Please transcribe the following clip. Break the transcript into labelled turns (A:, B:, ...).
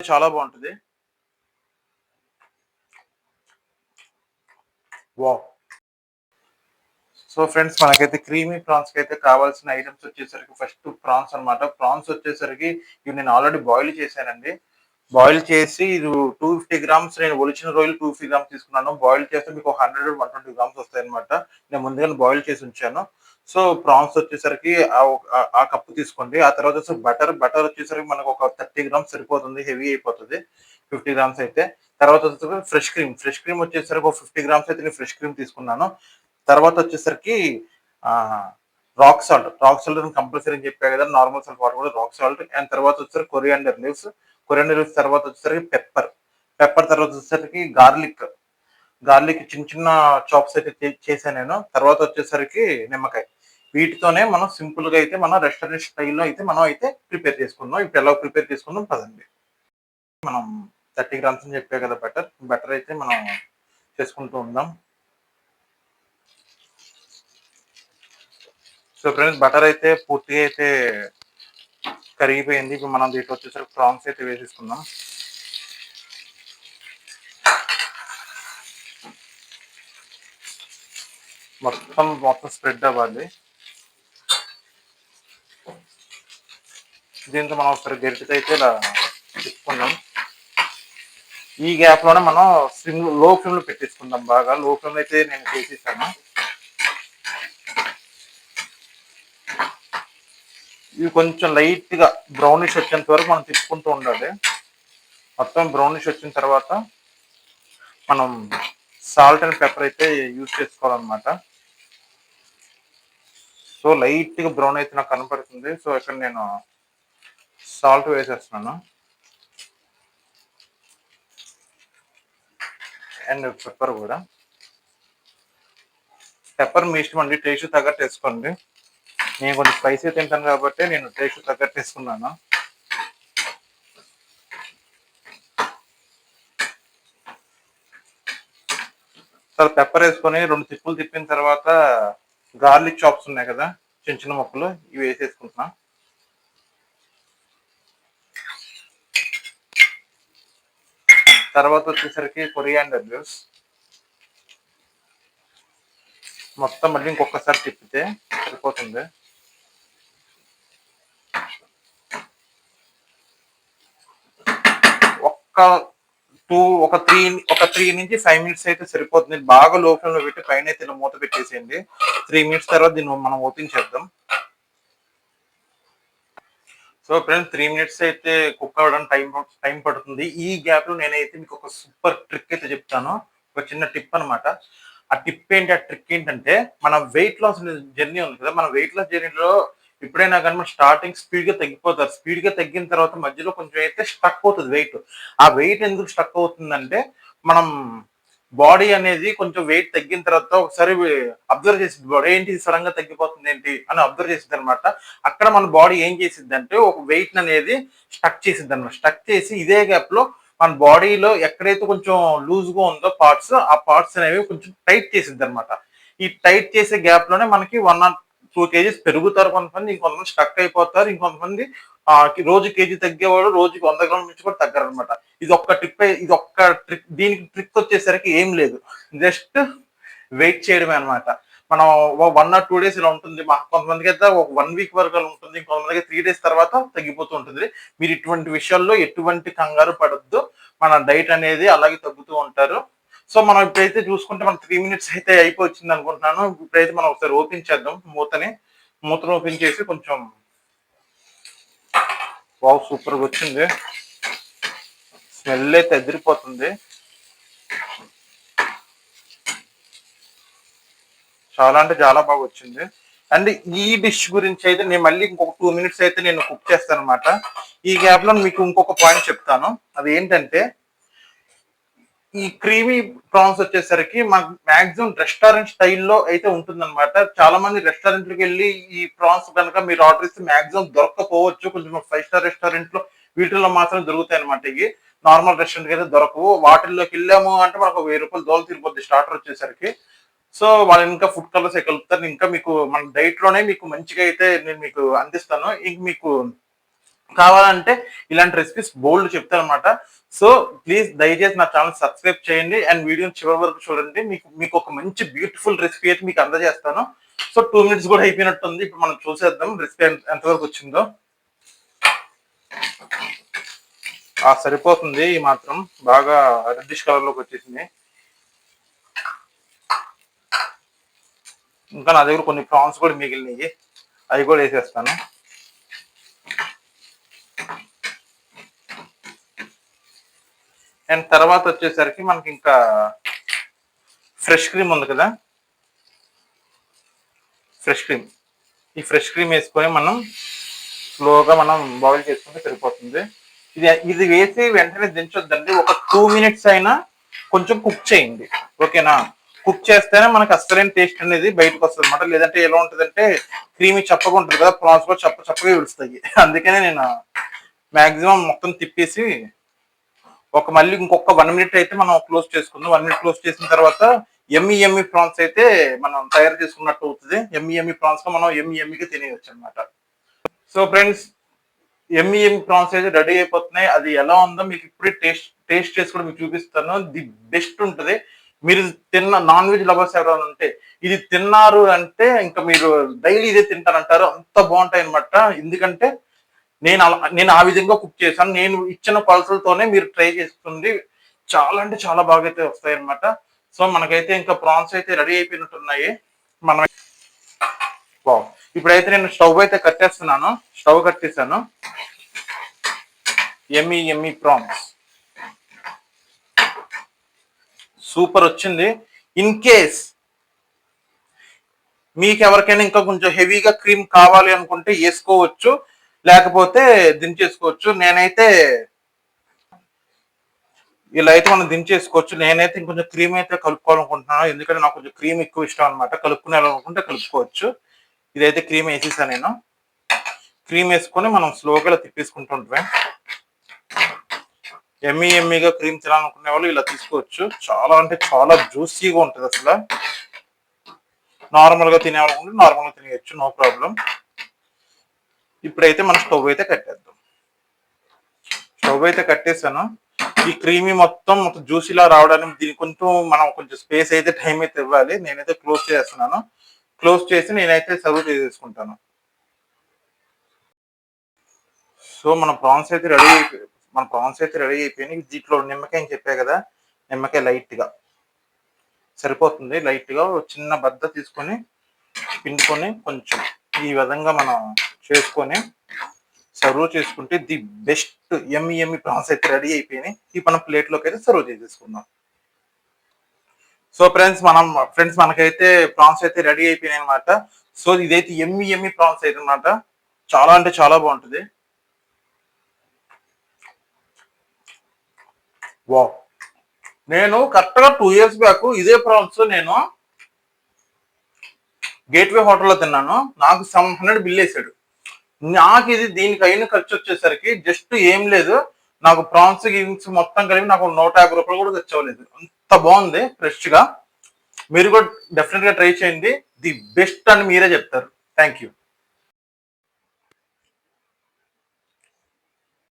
A: చాలా బాగుంటది. Wow! So friends, మనకైతే క్రీమీ ప్రాన్స్‌కైతే కావాల్సిన ఐటెమ్స్ వచ్చేసరికి ఫస్ట్ ప్రాన్స్ అన్నమాట. ప్రాన్స్ వచ్చేసరికి ఇవి నేను ఆల్రెడీ బాయిల్ చేశానండి. బాయిల్ చేసి ఇది 250 గ్రామ్స్, నేను ఒలిచిన రొయ్యలు 250 గ్రామ్స్ తీసుకున్నాను. బాయిల్ చేస్తే మీకు ఒక 100, 120 గ్రామ్స్ వస్తాయన్నమాట. నేను ముందుగానే బాయిల్ చేసి ఉంచాను. సో ప్రాన్స్ వచ్చేసరికి ఆ కప్పు తీసుకోండి. ఆ తర్వాత వచ్చేసి బటర్ వచ్చేసరికి మనకు ఒక 30 గ్రామ్స్ సరిపోతుంది. హెవీ అయిపోతది 50 గ్రామ్స్ అయితే. తర్వాత వచ్చేసరికి ఫ్రెష్ క్రీమ్ వచ్చేసరికి ఒక 50 గ్రామ్స్ అయితే నేను ఫ్రెష్ క్రీమ్ తీసుకున్నాను. తర్వాత వచ్చేసరికి ఆహ్, రాక్ సాల్ట్ కంపల్సరీ అని చెప్పా కదా! నార్మల్ సాల్ట్ వాడకూడదు, రాక్ సాల్ట్. అండ్ తర్వాత వచ్చేసరికి కొరియాండర్ లీవ్స్ తర్వాత వచ్చేసరికి పెప్పర్ తర్వాత వచ్చేసరికి గార్లిక్ చిన్న చిన్న చాప్స్ అయితే చేశాను నేను. తర్వాత వచ్చేసరికి నిమ్మకాయ. వీటితోనే మనం సింపుల్‌గా అయితే మనం రెస్టారెంట్ స్టైల్‌లో అయితే మనం అయితే ప్రిపేర్ చేసుకుందాం. ఇప్పుడు ఎలా ప్రిపేర్ చేసుకుందాం పదండి. మనం 30 గ్రామ్స్ అని చెప్పా కదా బటర్ అయితే మనం చేసుకుంటూ ఉందాం. సో ఫ్రెండ్స్, బటర్ అయితే పూర్తిగా అయితే కరిగిపోయింది. ఇప్పుడు మనం దీంట్లో వచ్చేసరికి ప్రాన్స్ అయితే వేసేసుకుందాం. మొత్తం స్ప్రెడ్ అవ్వాలి. దీంతో మనం ఒకసారి గరిటెతో అయితే ఇలా తిప్పుకుందాం. ఈ గ్యాప్ లోనే మనం లో ఫ్లేమ్ లో పెట్టేసుకుందాం. బాగా లో ఫ్లేమ్ లో అయితే నేను చేసేసాను. ఇవి కొంచెం లైట్ గా బ్రౌనిష్ వచ్చేంత వరకు మనం తిప్పుకుంటూ ఉండాలి. మొత్తం బ్రౌనిష్ వచ్చిన తర్వాత మనం సాల్ట్ అండ్ పెప్పర్ అయితే యూజ్ చేసుకోవాలన్నమాట. సో లైట్ గా బ్రౌన్ అయితే నాకు కనపడుతుంది. సో ఇక్కడ నేను సాల్ట్ వేసేస్తున్నాను అండ్ పెప్పర్ కూడా. పెప్పర్ మీ ఇష్టం అండి, టేస్ట్ తగ్గట్టు వేసుకోండి. నేను కొంచెం స్పైసీ తింటాను కాబట్టి నేను టేస్ట్ తగ్గట్టు వేసుకున్నాను. తర్వాత పెప్పర్ వేసుకొని 2 తిప్పులు తిప్పిన తర్వాత గార్లిక్ చాప్స్ ఉన్నాయి కదా, చిన్న చిన్న ముక్కలు, ఇవి వేసేసుకుంటున్నా. తర్వాత వచ్చేసరికి కొరియాండర్ లీవ్స్ మొత్తం మళ్ళీ ఇంకొకసారి తిప్పితే సరిపోతుంది. ఒక 3 నుంచి 5 మినిట్స్ అయితే సరిపోతుంది. బాగా లో ఫ్లేమ్ లో పెట్టి పైన అయితే ఇలా మూత పెట్టేసేయండి. 3 మినిట్స్ తర్వాత దీన్ని మనం ఓపెన్ చేద్దాం. సో ఫ్రెండ్స్, 3 మినిట్స్ అయితే కుక్ అవ్వడానికి టైం పడుతుంది. ఈ గ్యాప్ లో నేనైతే మీకు ఒక సూపర్ ట్రిక్ అయితే చెప్తాను. ఒక చిన్న టిప్ అనమాట. ఆ ట్రిక్ ఏంటంటే, మన వెయిట్ లాస్ జర్నీ ఉంది కదా, మన వెయిట్ లాస్ జర్నీలో ఎప్పుడైనా కానీ మన స్టార్టింగ్ స్పీడ్ గా తగ్గిపోతారు. స్పీడ్ గా తగ్గిన తర్వాత మధ్యలో కొంచెం అయితే స్టక్ అవుతుంది వెయిట్. ఆ వెయిట్ ఎందుకు స్టక్ అవుతుందంటే, మనం బాడీ అనేది కొంచెం వెయిట్ తగ్గిన తర్వాత ఒకసారి అబ్జర్వ్ చేసింది. బాడీ ఏంటి సడన్ గా తగ్గిపోతుంది ఏంటి అని అబ్జర్వ్ చేసింది అనమాట. అక్కడ మన బాడీ ఏం చేసిద్ది అంటే ఒక వెయిట్ అనేది స్టక్ చేసిద్ది అనమాట. స్టక్ చేసి ఇదే గ్యాప్ లో మన బాడీలో ఎక్కడైతే కొంచెం లూజ్ గా ఉందో పార్ట్స్, ఆ పార్ట్స్ అనేవి కొంచెం టైట్ చేసిద్ది అనమాట. ఈ టైట్ చేసే గ్యాప్ లోనే మనకి 1 or 2 kgs పెరుగుతారు కొంతమంది, ఇంకొంతమంది స్టక్ అయిపోతారు, ఇంకొంతమంది రోజు కేజీ తగ్గేవాడు రోజుకి 100 గ్రాముల నుంచి కూడా తగ్గారు అనమాట. ఇది ఒక్క ట్రిక్. దీనికి ట్రిక్ వచ్చేసరికి ఏం లేదు, జస్ట్ వెయిట్ చేయడమే అనమాట. మనం 1 or 2 days ఇలా ఉంటుంది. కొంతమందికి అయితే ఒక 1 week వరకు అలా ఉంటుంది, ఇంకొంతమందికి 3 days తర్వాత తగ్గిపోతూ ఉంటుంది. మీరు ఇటువంటి విషయాల్లో ఎటువంటి కంగారు పడద్దు. మన డైట్ అనేది అలాగే తగ్గుతూ ఉంటారు. సో మనం ఇప్పుడైతే చూసుకుంటే మన 3 మినిట్స్ అయితే అయిపోయింది అనుకుంటున్నాను. ఇప్పుడైతే మనం ఒకసారి ఓపెన్ చేద్దాం మూతను ఓపెన్ చేసి కొంచెం. వావ్, సూపర్ గా వచ్చింది. స్మెల్ అయితే ఎదిరిపోతుంది. చాలా అంటే చాలా బాగా వచ్చింది. అండ్ ఈ డిష్ గురించి అయితే నేను మళ్ళీ ఇంకొక 2 మినిట్స్ అయితే నేను కుక్ చేస్తాను అనమాట. ఈ గ్యాప్ లో మీకు ఇంకొక పాయింట్ చెప్తాను. అది ఏంటంటే, ఈ క్రీమీ ప్రాన్స్ వచ్చేసరికి మాక్సిమం రెస్టారెంట్ స్టైల్లో అయితే ఉంటుందన్నమాట. చాలా మంది రెస్టారెంట్లకు వెళ్ళి ఈ ప్రాన్స్ కనుక మీరు ఆర్డర్ ఇస్తే మాక్సిమం దొరకకపోవచ్చు. కొంచెం 5 స్టార్ రెస్టారెంట్ లో వీటిల్లో మాత్రం దొరుకుతాయి అనమాట. ఇవి నార్మల్ రెస్టారెంట్ అయితే దొరకవు. వాటిల్లోకి వెళ్ళాము అంటే మనకు 1000 రూపాయలు దోలు తీరిపోద్ది స్టార్టర్ వచ్చేసరికి. సో వాళ్ళు ఇంకా ఫుడ్ కలర్స్ కలుపుతారు. ఇంకా మీకు మన డైట్ లోనే మీకు మంచిగా అయితే నేను మీకు అందిస్తాను. ఇంక మీకు కావాలంటే ఇలాంటి రెసిపీస్ బోల్డ్ చెప్తారనమాట. సో ప్లీజ్ దయచేసి నా ఛానల్ సబ్స్క్రైబ్ చేయండి అండ్ వీడియోని చివరి వరకు చూడండి. మీకు మీకు ఒక మంచి బ్యూటిఫుల్ రెసిపీ అయితే మీకు అందజేస్తాను. సో 2 మినిట్స్ కూడా అయిపోయినట్టుంది. ఇప్పుడు మనం చూసేద్దాం రెసిపీ ఎంతవరకు వచ్చిందో. సరిపోతుంది, ఈ మాత్రం బాగా రెడ్డిష్ కలర్ లోకి వచ్చేసింది. ఇంకా నా దగ్గర కొన్ని ప్రాన్స్ కూడా మిగిలినాయి, అవి కూడా వేసేస్తాను. అండ్ తర్వాత వచ్చేసరికి మనకి ఇంకా ఫ్రెష్ క్రీమ్ ఉంది కదా, ఫ్రెష్ క్రీమ్, ఈ ఫ్రెష్ క్రీమ్ వేసుకొని మనం స్లోగా మనం బాయిల్ చేసుకుంటే సరిపోతుంది. ఇది వేసి వెంటనే దించొద్దండి. ఒక 2 మినిట్స్ అయినా కొంచెం కుక్ చేయండి, ఓకేనా? కుక్ చేస్తేనే మనకి అస్సలైన టేస్ట్ అనేది బయటకు వస్తుంది అనమాట. లేదంటే ఎలా ఉంటుందంటే క్రీమీ చప్పగా ఉంటుంది కదా, ప్రాన్స్ కూడా చప్పగా విడుస్తాయి. అందుకనే నేను మాక్సిమం మొత్తం తిప్పేసి మళ్ళీ ఇంకొక 1 మినిట్ అయితే మనం క్లోజ్ చేసుకుందాం. 1 మినిట్ క్లోజ్ చేసిన తర్వాత ఎమ్మి ప్రాన్స్ అయితే మనం తయారు చేసుకున్నట్టు అవుతుంది. ఎమ్మి ప్రాన్స్ లో మనం ఎమ్మిగా తినేయచ్చు అనమాట. సో ఫ్రెండ్స్, ఎమ్మి ప్రాన్స్ అయితే రెడీ అయిపోతున్నాయి. అది ఎలా ఉందో మీకు ఇప్పుడే టేస్ట్ చేసి కూడా మీకు చూపిస్తాను. ది బెస్ట్ ఉంటుంది. మీరు తిన్న నాన్ వెజ్ లవర్స్ ఎవరైనా ఉంటే ఇది తిన్నారు అంటే ఇంకా మీరు డైలీ ఇదే తింటారంటారు, అంత బాగుంటాయి అనమాట. ఎందుకంటే నేను ఆ విధంగా కుక్ చేశాను. నేను ఇచ్చిన కొలతలతోనే మీరు ట్రై చేసుకోండి. చాలా అంటే చాలా బాగా అయితే వస్తాయి అనమాట. సో మనకైతే ఇంకా ప్రాన్స్ అయితే రెడీ అయిపోయినట్టున్నాయి. మనం ఇప్పుడైతే నేను స్టవ్ అయితే కట్టేస్తున్నాను. స్టవ్ కట్టేసాను. ఎమ్మి ప్రాన్స్ సూపర్ వచ్చింది. ఇన్ కేస్ మీకు ఎవరికైనా ఇంకా కొంచెం హెవీగా క్రీమ్ కావాలి అనుకుంటే వేసుకోవచ్చు, లేకపోతే దించేసుకోవచ్చు. నేనైతే ఇలా అయితే మనం దించేసుకోవచ్చు. నేనైతే ఇంకొంచెం క్రీమ్ అయితే కలుపుకోవాలనుకుంటున్నాను, ఎందుకంటే నాకు కొంచెం క్రీమ్ ఎక్కువ ఇష్టం అనమాట. కలుపుకునేయాలనుకుంటే కలుపుకోవచ్చు. ఇదైతే క్రీమ్ వేసేసా నేను. క్రీమ్ వేసుకొని మనం స్లోగా తిప్పేసుకుంటుంటే ఎమ్మిగా క్రీమ్ తినాలనుకునే వాళ్ళు ఇలా తీసుకోవచ్చు. చాలా అంటే చాలా జ్యూసీగా ఉంటుంది. అసలు నార్మల్ గా తినేవాలనుకుంటే నార్మల్ గా తినేయచ్చు, నో ప్రాబ్లం. ఇప్పుడైతే మనం స్టవ్ అయితే కట్టేద్దాం. స్టవ్ అయితే కట్టేసాను. ఈ క్రీమీ మొత్తం జ్యూసీలా రావడానికి దీనికి కొంచెం స్పేస్ అయితే టైం అయితే ఇవ్వాలి. నేనైతే క్లోజ్ చేస్తున్నాను. క్లోజ్ చేసి నేనైతే సర్వ్ చేసేసుకుంటాను. సో మన ప్రాన్స్ అయితే రెడీ అయిపోయినాయి. దీంట్లో నిమ్మకాయ అని చెప్పా కదా, నిమ్మకాయ లైట్ గా సరిపోతుంది. లైట్ గా చిన్న బద్ద తీసుకొని పిండుకొని కొంచెం ఈ విధంగా మనం చేసుకొని సర్వ్ చేసుకుంటే ది బెస్ట్ ఎమ్మి ప్రాన్స్ అయితే రెడీ అయిపోయినాయి. ఈ మనం ప్లేట్ లోకి అయితే సర్వ్ చేసేసుకుందాం. సో ఫ్రెండ్స్ మనకైతే ప్రాన్స్ అయితే రెడీ అయిపోయినాయి అనమాట. సో ఇదైతే ఎమ్మి ప్రాన్స్ అయితే అనమాట. చాలా అంటే చాలా బాగుంటుంది. వావ్, నేను కరెక్ట్ గా 2 ఇయర్స్ బ్యాక్ ఇదే ప్రాన్స్ నేను గేట్వే హోటల్లో తిన్నాను. నాకు 700 బిల్ వేసాడు. నాకు దీనికి అయిన ఖర్చు వచ్చేసరికి జస్ట్ ఏం లేదు, నాకు ప్రాన్స్ గిన్స్ మొత్తం కలిపి నాకు 150 రూపాయలు కూడా తెచ్చవలేదు. అంత బాగుంది ఫ్రెష్ గా. మీరు కూడా డెఫినెట్ గా ట్రై చేయండి. ది బెస్ట్ అని మీరే చెప్తారు. Thank you.